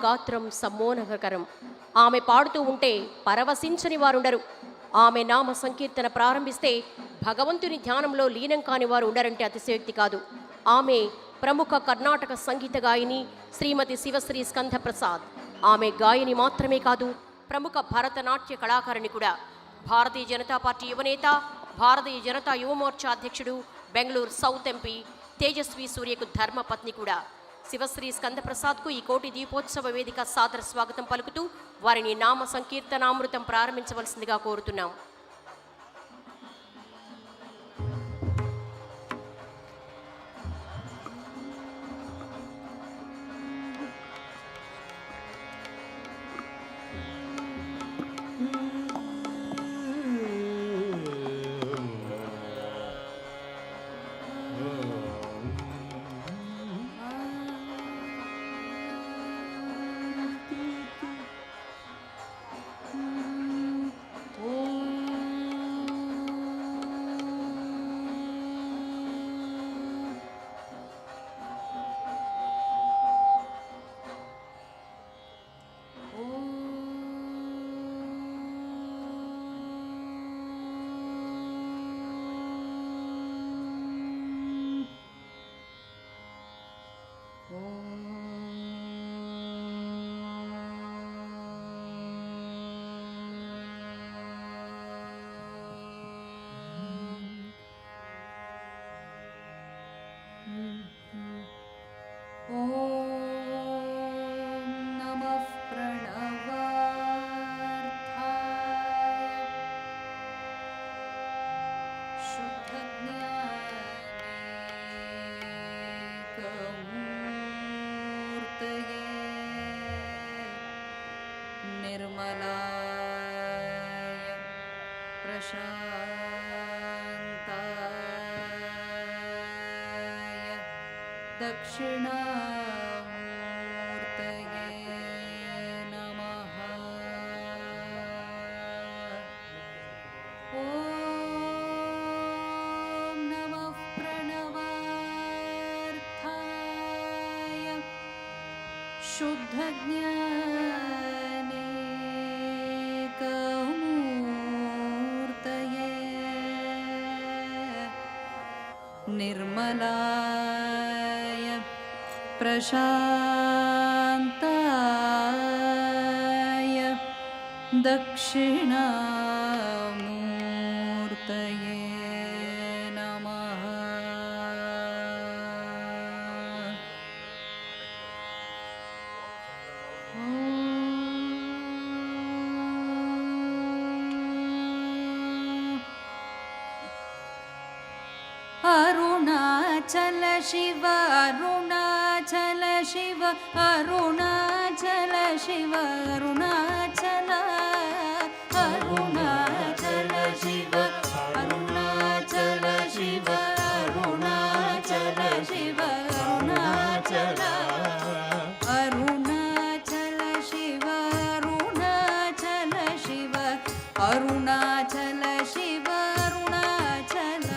గాత్రం సమ్మోహనకరం. ఆమె పాడుతూ ఉంటే పరవశించని వారుండరు. ఆమె నామ సంకీర్తన ప్రారంభిస్తే భగవంతుని ధ్యానంలో లీనం కాని వారు ఉండరంటే అతిశయోక్తి కాదు. ఆమె ప్రముఖ కర్ణాటక సంగీత గాయని శ్రీమతి శివశ్రీ స్కంధప్రసాద్. ఆమె గాయని మాత్రమే కాదు, ప్రముఖ భరతనాట్య కళాకారిణి కూడా. భారతీయ జనతా పార్టీ యువనేత, భారతీయ జనతా యువమోర్చా అధ్యక్షుడు, బెంగళూరు సౌత్ ఎంపీ తేజస్వి సూర్యకు ధర్మపత్ని కూడా. శివశ్రీ స్కంధప్రసాద్కు ఈ కోటి దీపోత్సవ వేదిక సాదర స్వాగతం పలుకుతూ వారిని నామ సంకీర్తనామృతం ప్రారంభించవలసిందిగా కోరుతున్నాం. दक्षिणामूर्तये नमः। ॐ नमः प्रणवार्थाय शुद्धज्ञानेकमूर्तये निर्मलाय प्रशान्ताय दक्षिणामूर्तये नमः। अरुणाचल शिव अरुणाचल शिव अरुणाचल शिव अरुणाचल अरुणाचल शिव अरुणाचल शिव अरुणाचल शिव अरुणाचल अरुणाचल शिव अरुणाचल शिव अरुणाचल शिव अरुणाचल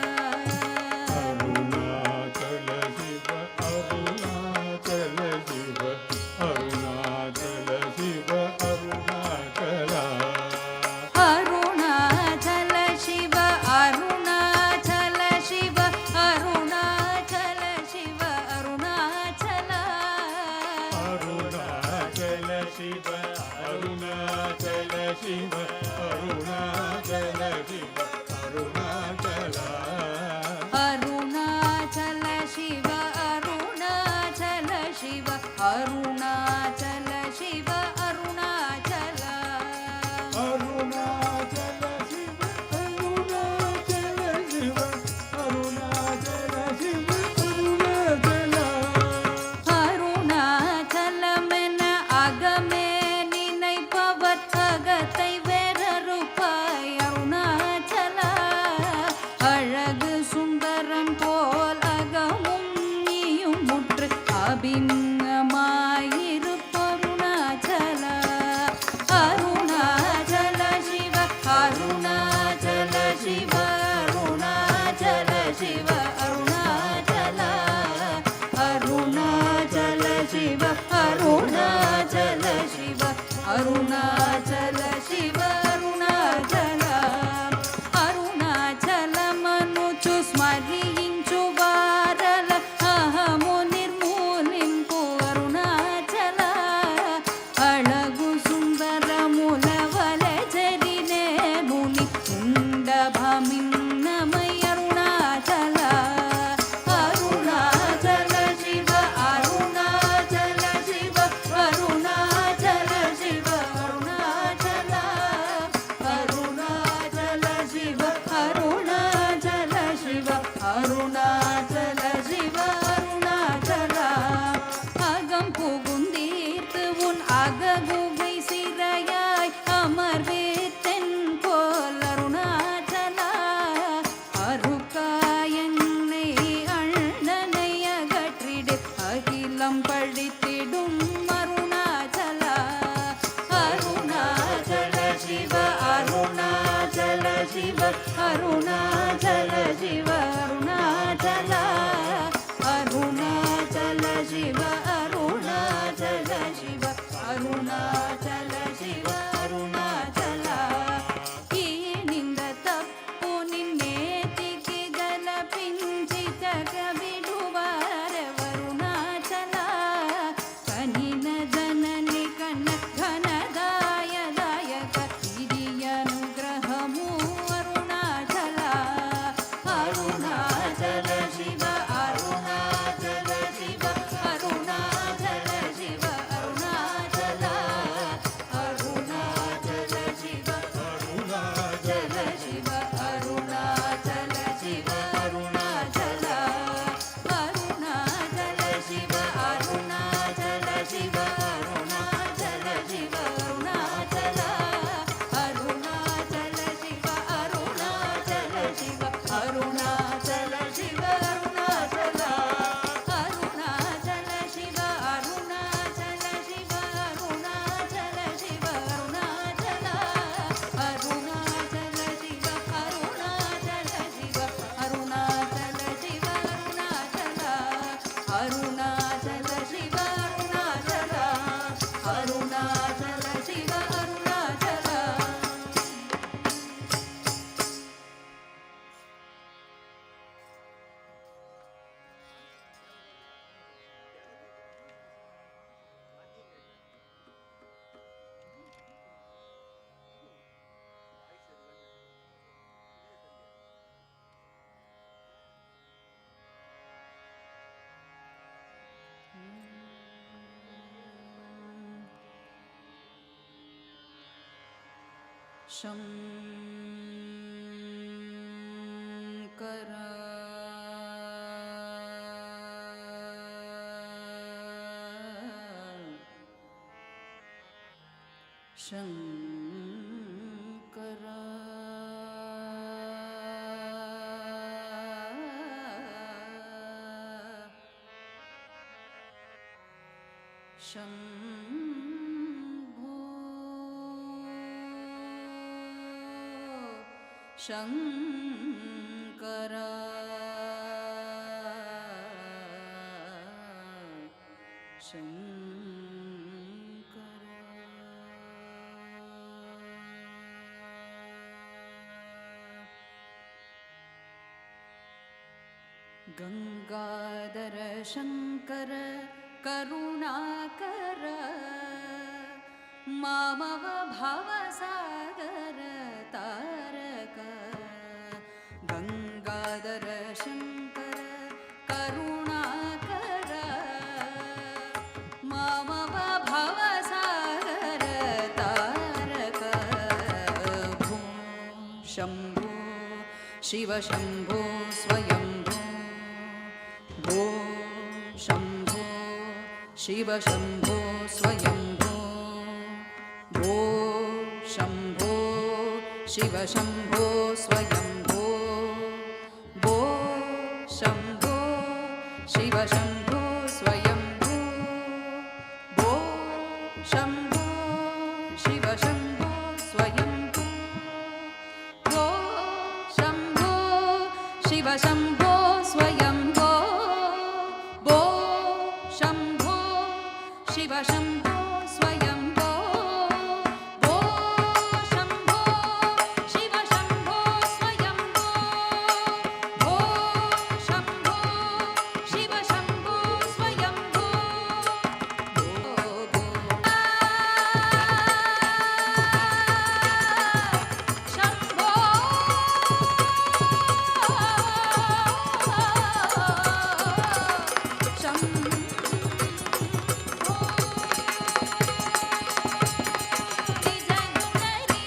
ಶಂಕರ ಶಂಕರ ಶಂಭೋ ಶಂಕರ ಗಂಗಾಧರ ಶಂಕರ ಕರುಣಾಕರ ಮಾಮವ ಭವಸಾಗರ ತಾರಕ ಗಂಗಾಧರ ಶಂಕರ ಕರುಣಾಕರ ಮಾಮವ ಭವಸಾಗರ ತಾರಕ ಭೂ ಶಂಭೋ ಶಿವ ಶಂಭೋ ಸ್ವಯಂಭೋ ಭೋ ಶಂಭೋ ಶಿವ ಶಂಭೋ ಸ್ವಯಂಭೋ ಭೋ ಶಂಭೋ ಶಿವ ಶಂಭೋ ಸ್ವಯಂಭೋ ಭೋ ಶಂಭೋ ಶಿವ ಶಂಭೋ ಸ್ವಯಂಭೋ ಭೋ ಶಂಭೋ ಶಿವ ಶಂಭೋ ಸ್ವಯಂಭೋ ಭೋ ಶಂಭೋ ಶಿವ ಶಂಭೋ ಸ್ವಯಂಭೋ ಭೋ ಶಂಭೋ ಶಿವ ಶಂಭೋ ಸ್ವಯಂಭೋ ಭೋ ಶಂಭೋ ಶಿವ ಶಂಭೋ ಸ್ವಯಂಭೋ ಭೋ ಶಂಭೋ ಶಿವ ಶಂಭೋ ಸ್ವಯಂಭೋ ಶಂಭೋ ಶಂಭೋ ಶಿವ ಶಂಭೋ ಸ್ವಯಂಭೋ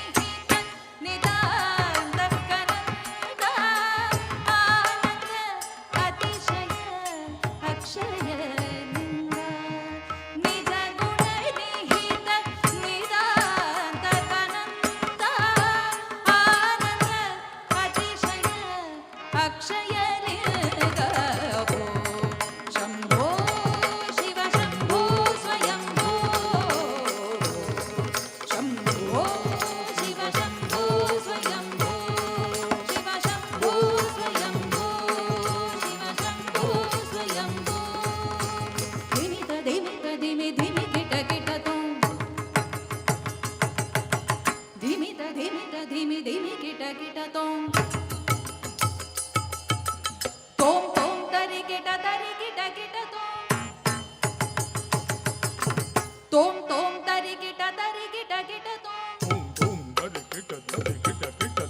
ಶಂಭೋ ಶಿವ ಶಂಭೋ ಸ್ವಯಂಭೋ ಶಿವ ಶಂಭೋ ಸ್ವಯಂಭೋ ಶಿವ ಶಂಭೋ ಸ್ವಯಂಭೋ ಧಿಮಿತ ಧಿಮಿತ ಧಿಮಿ ಧಿಮಿ ಕಿಟ ಕಿಟ ತೋಂ ಧಿಮಿತ ಧಿಮಿತ ಧಿಮಿ ಧಿಮಿ ಕಿಟ ಕಿಟ ತೋಂ ತೋಂ ತೋಂ ತರಿ ಕಿಟ ಕಿಟ ತೋಂ ತೋಂ ತೋಂ ತರಿ ಕಿಟ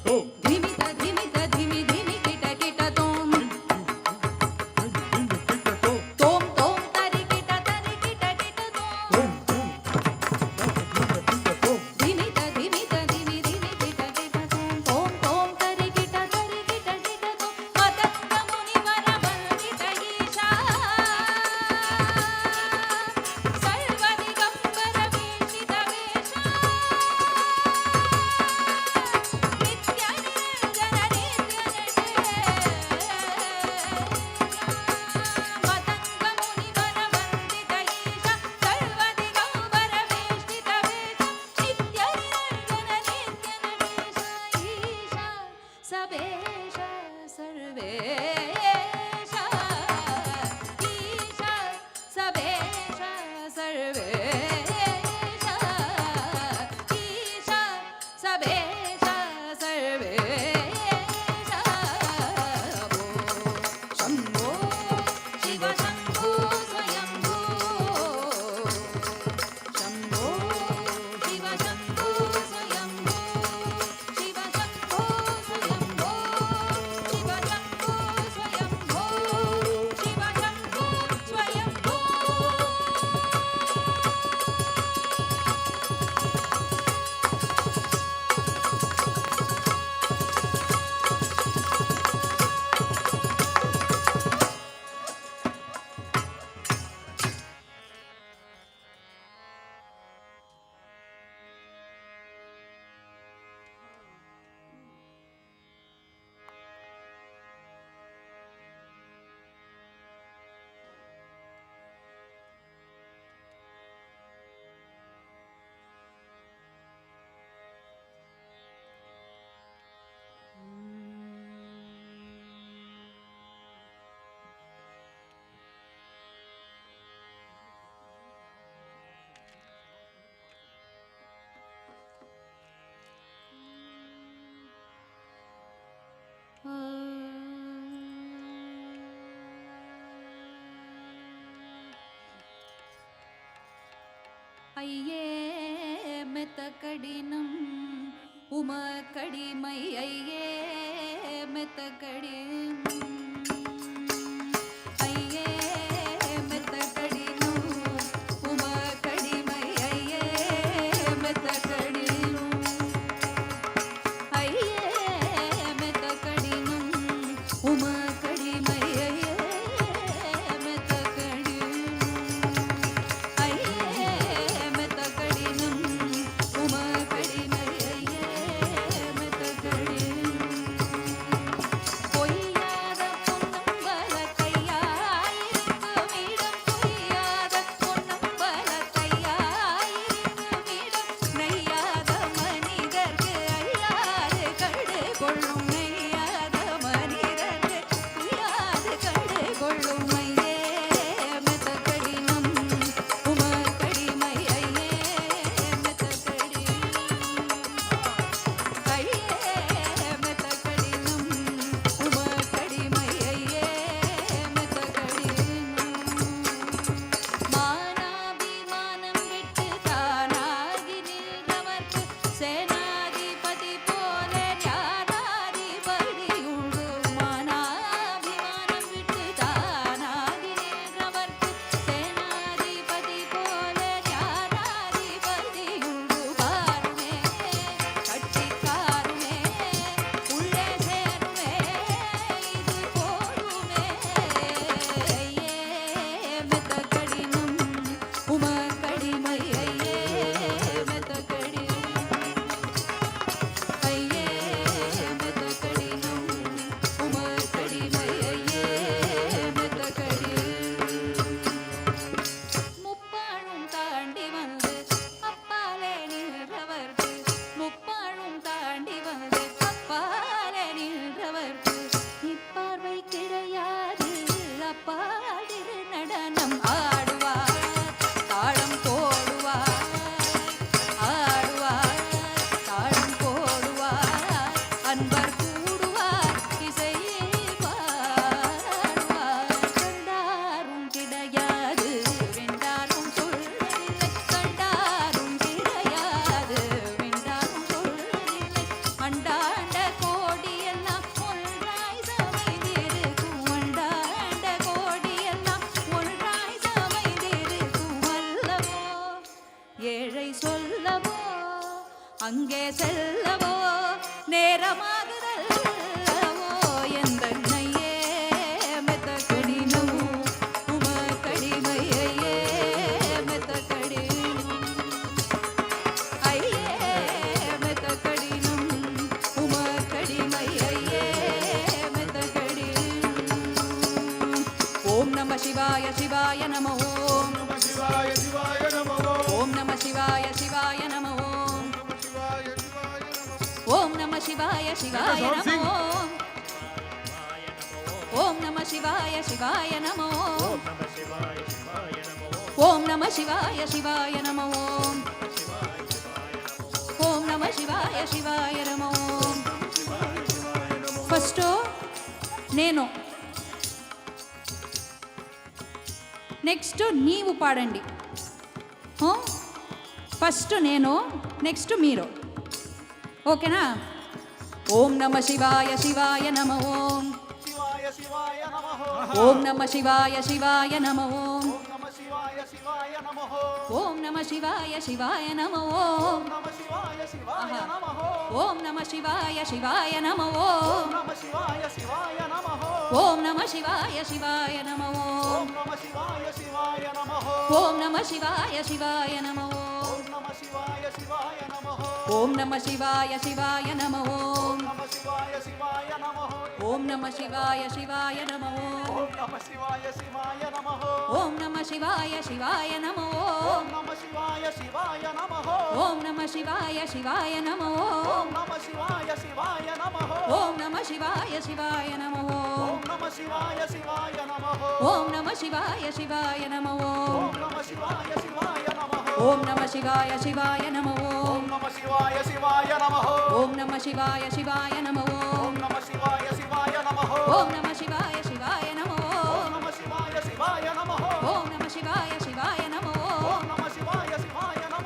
ತೋಂ ಧಿಮಿತ ಧಿಮಿತ ಧಿಮಿ ಧಿಮಿ ಕಿಟ ಕಿಟ ತೋಂ ತೋಂ ತೋಂ ತರಿ ಕಿಟ ತೋಂ ಧಿಮಿತ ಧಿಮಿತ ಧಿಮಿ ಧಿಮಿ ಕಿಟ ಕಿಟ ತೋಂ ತೋಂ ತೋಂ ತರಿ ಕಿಟ ஐயே மெத்த கடினம் உம கடிமை ஐயே மெத்த கடினம் ஐயே மெத்த கடினம் உம கடிமை ஐயே மெத்த கடினம் ஐயே மெத்த கடினம் உம கடிமை ஐயே மெத்த கடினம் ஐயே மெத்த கடினம் உம கடிமை ஐயே மெத்த கடினம் பொய்யாத பொன்னம்பல கையாயிருக்கும் இடம் பொய்யாத பொன்னம்பல கையாயிருக்கும் இடம் நெய்யாத மனிதர்க்கு ஐயாது கண்டு கொள்ளும் நெய்யாத மனிதர்க்கு ஐயாது கண்டு கொள்ளும் ஐயே மெத்த கடினம் உம கடிமை ஐயே மெத்த கடினம் ஐயே மெத்த கடினம் உம கடிமை ஐயே மெத்த கடினம் மானாபிமானம் விட்டு தானாகி நின்றவர்க்கு சேனாதிபதி போல ஞானாதிபதி உண்டு மானாபிமானம் விட்டு தானாகி நின்றவர்க்கு சேனாதிபதி போல ஞானாதிபதி உண்டு பாருமே கட்டிக்காருமே உள்ளே சேருமே இது போதுமே ஐயே மெத்த கடினம் உம கடிமை ஐயே மெத்த கடினம் ஐயே மெத்த கடினம் உம கடிமை ஐயே மெத்த கடினம் முப்பாழும் தாண்டி வந்து அப்பாலே நின்றவர்க்கு முப்பாழும் தாண்டி வந்து அப்பாலே நின்றவர்க்கு இப்பார்வை கிடையாது அப்பாதிரு நடனம் ஆடுவார் தாளம் போடுவார் ஆடுவார் தாளம் போடுவார் அன்பர் கூடுவார் இசையில் பாடுவார் கண்டாரும் கிடையாது வெண்டாரும் சொல்வதில்லை கண்டாரும் கிடையாது வெண்டாரும் சொல்வதில்லை அண்டாண்ட கோடியெல்லாம் ஒன்றாய் சமைந்திருக்கும் அண்டாண்ட கோடியெல்லாம் ஒன்றாய் சமைந்திருக்கும் அல்லவோ ஏழை சொல்லவோ அங்கே செல்லவோ நேரமாகுதல்லவோ எந்த நையே மெத்த கடினம் உம கடிமை ஐயே மெத்த கடினம் ஐயே மெத்த கடினம் உம கடிமை ஐயே மெத்த கடினம் ஓம் நம சிவாய சிவாய நம ஓம் शिवाय शिवाय नमः ஓம் நம சிவாய சிவாய நம ஓம் शिवाय शिवाय नमः ஓம் நம சிவாய சிவாய நம ஓம் ஓம் நம சிவாய சிவாய நம ஓம் ஓம் நம சிவாய சிவாய நம ஓம் ஓம் நம சிவாய சிவாய நம ஓம் ఫస్ట్ నేను నెక్స్ట్ నీవు పాడండి ఫస్ట్ నేను నెక్స్ట్ మీరు ఓకేనా ఓం నమ శివాయ శివాయ నమ ఓం शिवाय शिवाय नमः ఓం నమ శివాయ శివాయ నమ ఓం ओम नमः शिवाय शिवाय नमः ఓం నమ శివాయ శివాయ నమ ఓం नमः शिवाय शिवाय नमः ఓం నమ శివాయ శివాయ నమ ఓం नमः शिवाय शिवाय नमः ఓం నమ శివాయ శివాయ నమ ఓం नमः शिवाय शिवाय नमः ఓం నమ శివాయ శివాయ నమ ఓం नमः शिवाय शिवाय नमः ఓం నమ శివాయ శివాయ నమ ఓం नमः शिवाय शिवाय नमः ఓం నమ శివాయ శివాయ నమ ఓం नमः शिवाय शिवाय नमः ఓం నమ శివాయ శివాయ నమ ఓం नमः शिवाय शिवाय नमः ఓం నమ శివాయ శివాయ నమ ఓం नमः शिवाय शिवाय नमः ఓం నమ శివాయ శివాయ నమ ఓం नमः शिवाय शिवाय नमः ఓం నమ శివాయ శివాయ నమ ఓం नमः शिवाय शिवाय नमः ఓం నమ శివాయ శివాయ నమ ఓం नमः शिवाय शिवाय नमः ఓం నమ శివాయ శివాయ నమ ఓం नमः शिवाय शिवाय नमः ఓం నమ శివాయ శివాయ నమ ఓం नमः शिवाय शिवाय नमः ఓం నమ శివాయ శివాయ నమ ఓం नमः शिवाय शिवाय नमः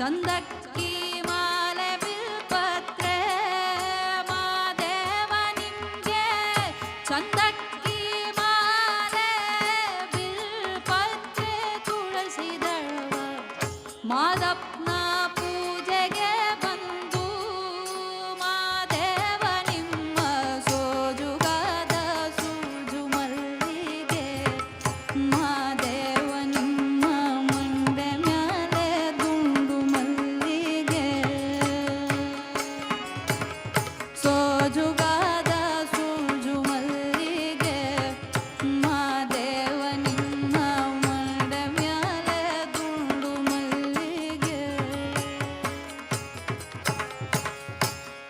ಚಂದಕ್ಕಿ ಮಾಲೆ ಬಿಲ್ಪತ್ರೆ ಮಾದೇವ ನಿಮ್ಗೆ ಚಂದಕ್ಕಿ ಮಾಲೆ ಬಿಲ್ಪತ್ರೆ ತುಳಸಿ ದಳವ ಮಾದಪ್ಪನ ಪೂಜೆಗೆ ಬಂದು ಮಾದೇವ ನಿಮ್ಮ ಸೋಜುಗಾದ ಸೂಜು ಮಲ್ಲಿಗೆ ಮಾದೇವ ನಿಮ್ಮ ಮಂಡೆ ಮ್ಯಾಲೆ ದುಂಡು ಮಲ್ಲಿಗೆ ಸೋಜುಗಾದ ಸೂಜು ಮಲ್ಲಿಗೆ ಮಾದೇವ ನಿಮ್ಮ ಮಂಡೆ ಮ್ಯಾಲೆ ದುಂಡು ಮಲ್ಲಿಗೆ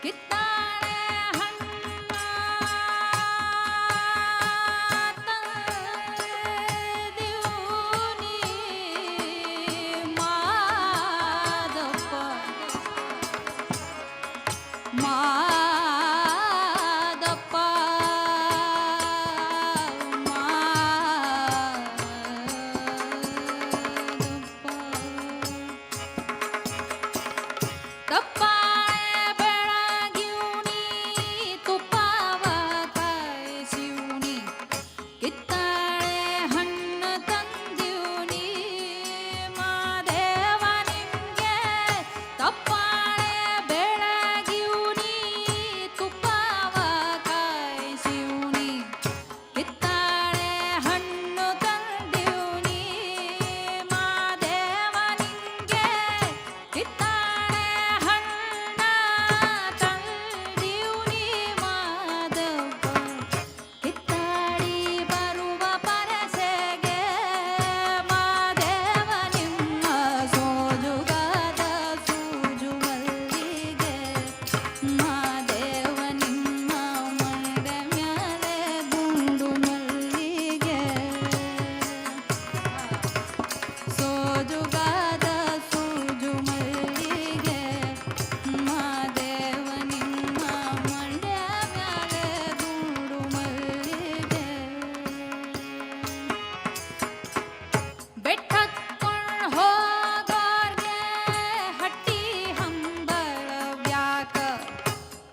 ಕಿತ್ತಾಳೆ ಹಣ್ಣ ತಂದಿವ್ನಿ ಮಾದಪ್ಪ ಮಾದಪ್ಪ ತಪ್ಪಾಳೆ ಬೆಳಗಿವ್ನಿ ತುಪ್ಪವ ಕಾಯಿಸಿವ್ನಿ ಕಿತ್ತಾಳೆ ಹಣ್ಣು ತಂದಿವ್ನಿ ಮಾದೇವ ನಿಮ್ಗೆ ತಪ್ಪಾಳೆ ಬೆಳಗಿವ್ನಿ ತುಪ್ಪವ ಕಾಯಿಸಿವ್ನಿ ಕಿತ್ತಾಳೆ ಹಣ್ಣು ತಂದಿವ್ನಿ ಮಾದೇವ ನಿಮ್ಗೆ ಕಿತ್ತಾಳೆ ಹಣ್ಣ ತಂದಿವ್ನಿ ಮಾದಪ್ಪ ಕಿತ್ತಾಡಿ ಬರುವ ಪರಸೆಗೆ ಮಾದೇವ ನಿಮ್ಮ ಸೋಜುಗಾದ ಸೂಜು ಮಲ್ಲಿಗೆ ಮಾದೇವ ನಿಮ್ಮ ಮಂಡೆ ಮ್ಯಾಲೆ ಗುಂಡು ಮಲ್ಲಿಗೆ ಸೋಜುಗಾದ ಸೂಜು ಮಲ್ಲಿಗೆ ಮಾದೇವ ನಿಮ್ಮ ಮಂಡೆ ಮ್ಯಾಲೆ ಗುಂಡು ಮಲ್ಲಿಗೆ ಬೆಟ್ಟಕ್ಕೊಂಡ್ ಹೋಗೋರ್ಗೆ ಹಟ್ಟಿ ಹಂಬಳ ಬ್ಯಾಕ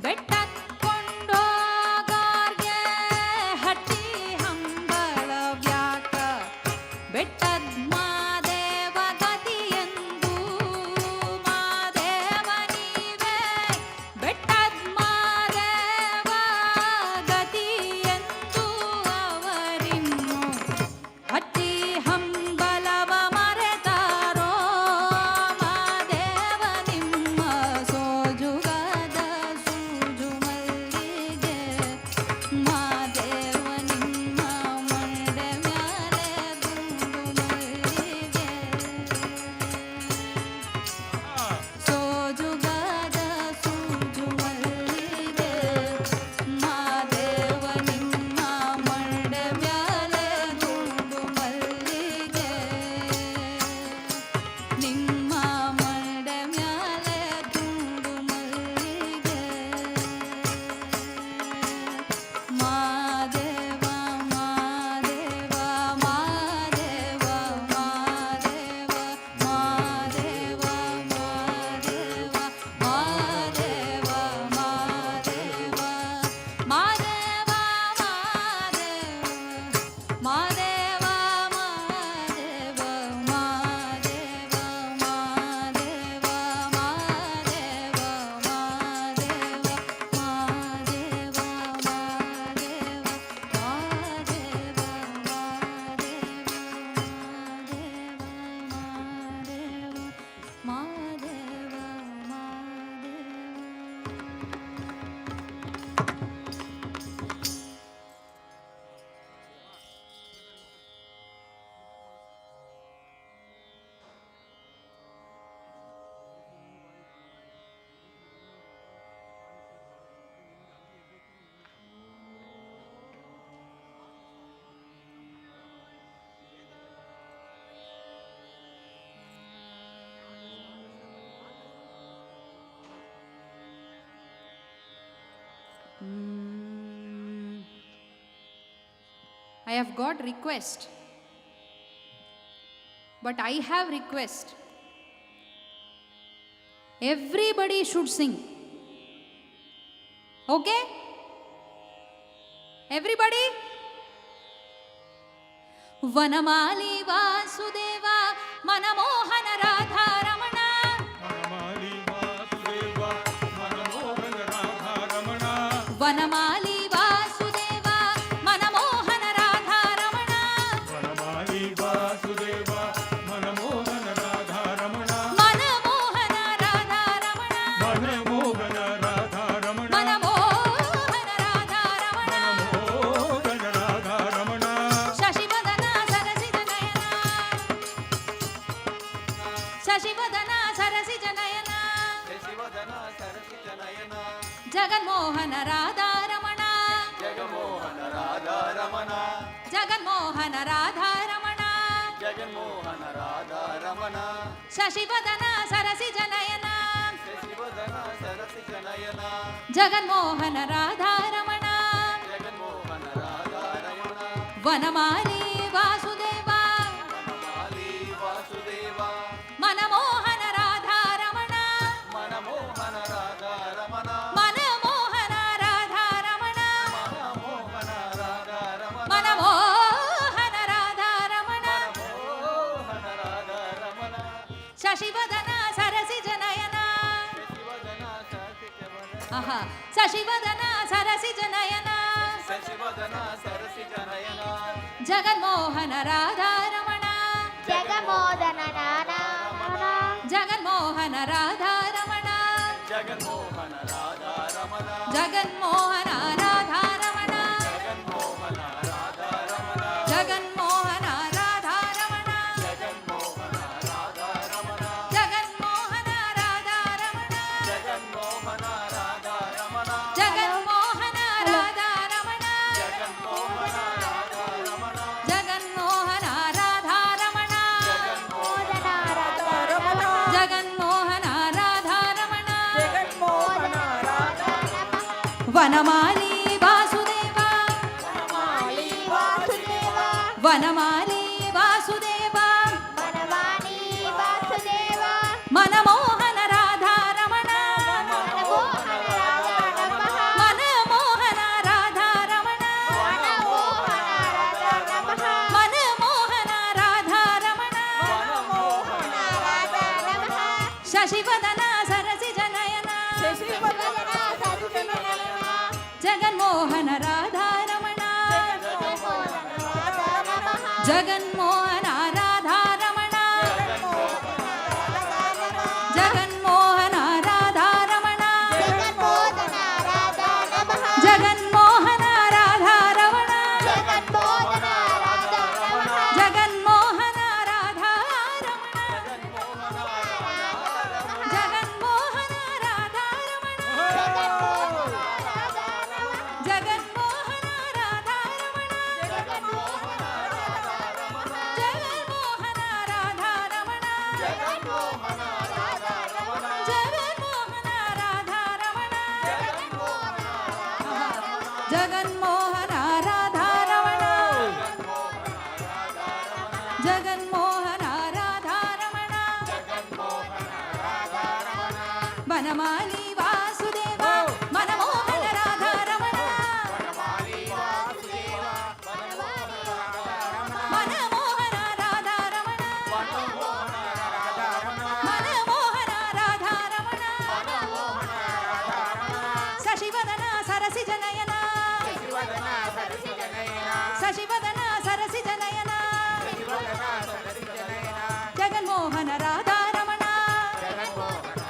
ಬೆಟ್ಟಕ್ಕೊಂಡ್ ಹೋಗೋರ್ಗೆ ಹಟ್ಟಿ ಹಂಬಳ ಬ್ಯಾಕ ಬೆಟ್ಟದ್ ಮಾದೇವ ಗತಿಯೆಂದು ಮಾದೇವ ನೀವೇ ಬೆಟ್ಟದ್ ಮಾದೇವ ಗತಿಯೆಂದು ಅವರಿನ್ನು ಹಟ್ಟಿ ಹಂಬಲವ ಮರೆತಾರೋ ಮಾದೇವ ನಿಮ್ಮ ಸೋಜುಗಾದ ಸೂಜು ಮಲ್ಲಿಗೆ ಮಾದೇವ ನಿಮ್ಮ ಮಂಡೆ ಮ್ಯಾಲೆ ದುಂಡು ಮಲ್ಲಿಗೆ ಸೋಜುಗಾದ ಸೂಜು ಮಲ್ಲಿಗೆ ಮಾದೇವ ನಿಮ್ಮ ಮಂಡೆ ಮ್ಯಾಲೆ ದುಂಡು ಮಲ್ಲಿಗೆ ನಿಮ್ಮ ಮಂಡೆ ಮ್ಯಾಲೆ ದುಂಡು ಮಲ್ಲಿಗೆ Madeva Madeva Madeva Madeva Madeva Madeva Madeva Madeva Madeva Madeva Madeva Madeva Madeva Madeva Madeva Madeva I have got request, but I have request. Everybody should sing. Okay? Everybody? వనమాలి వాసుదేవ మనమోహన రాధారమణ వనమాలి వాసుదేవ మనమోహన రాధారమణ వనమాలి వాసుదేవ మనమోహన రాధారమణ వనమాలి వాసుదేవ మనమోహన రాధారమణ మనమోహన రాధారమణ మనమోహన రాధారమణ మనమోహన రాధారమణ మనమోహన రాధారమణ శశివదన సరసిజ నయన శశివదన సరసిజ నయన శశివదన సరసిజ నయన జగన్మోహన రాధారమణ జగమోహన రాధారమణ జగన్మోహన రాధారమణ జగన్మోహన రాధారమణ శశివదన సరసిజ నయన శశివదన సరసిజ నయన జగన్మోహన రాధారమణ జగన్మోహన రాధారమణ వనమాలి వాసుదేవ వనమాలి వాసుదేవ మనమోహన రాధారమణ మనమోహన రాధారమణ మనమోహన రాధారమణ మనమోహన రాధారమణ మనమోహన రాధారమణ మోహన రాధారమణ శశివదన సరసిజ నయన శశివదన సరసిజ ఆహా శశివదన సరసిజ నయన శశివదన సరసిజ నయన జగన్మోహన రాధారమణ జగమోదన నారాయణ జగన్మోహన రాధారమణ జగన్మోహన రాధారమణ జగన్మోహన రాధారమణ జగన్మోహన రాధారమణ జగన్మోహన రాధారమణ జగన్మోహన రాధారమణ జగన్మోహన రాధారమణ జగన్మోహన రాధారమణ జగన్మోహన రాధారమణ జగన్మోహన రాధారమణ జగన్మోహన రాధారమణ మోదన రాధారమణ జగన్మోహన రాధారమణ మోదన రాధారమణ వనమాలి వాసుదేవ వనమాలి వాసుదేవ వనమాలి వాసుదేవ వనమాలి వాసుదేవ మనమోహన రాధారమణ మనమోహన రాధారమణ మనమోహన రాధారమణ మనమోహన రాధారమణ మనమోహన రాధారమణ మనమోహన రాధారమణ శశివదన సరసిజ నయన శశివదన సరసిజ నయన జగన్మోహన రాధారమణ జగన్మోహన రాధారమణ జగన్మోహన రాధారమణ జగన్మోహన రాధారమణ జగన్మోహన రాధారమణ జగన్మోహన రాధారమణ జగన్మోహన జగన్మోహన రాధారమణ రాధారమణ జగన్మోహన రాధారమణ జగన్మోహన రాధారమణ జగన్మోహన రాధారమణ జగన్మోహన రాధారమణ జగన్మోహన రాధారమణ జగన్మోహన రాధారమణ జగన్మోహన రాధారమణ జగన్మోహన రాధారమణ వనమాలి వాసుదేవ మనమోహన రాధారమణ మనమోహన రాధారమణ మనమోహన రాధారమణ శశివదన సరసిజ నయన శశివదన సరసిజ నయన జగన్మోహన రాధారమణ జగన్మోహన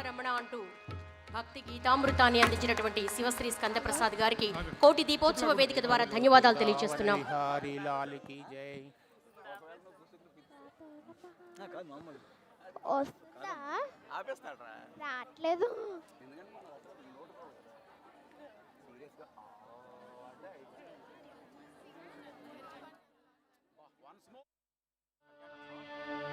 రమణ అంటూ భక్తి గీతామృతాన్ని అందించినటువంటి శివశ్రీ స్కంద ప్రసాద్ గారికి కోటి దీపోత్సవ వేదిక ద్వారా ధన్యవాదాలు తెలియజేస్తున్నాం. హరి లాల్ కి జై. వస్తా రావట్లేదు. Once more.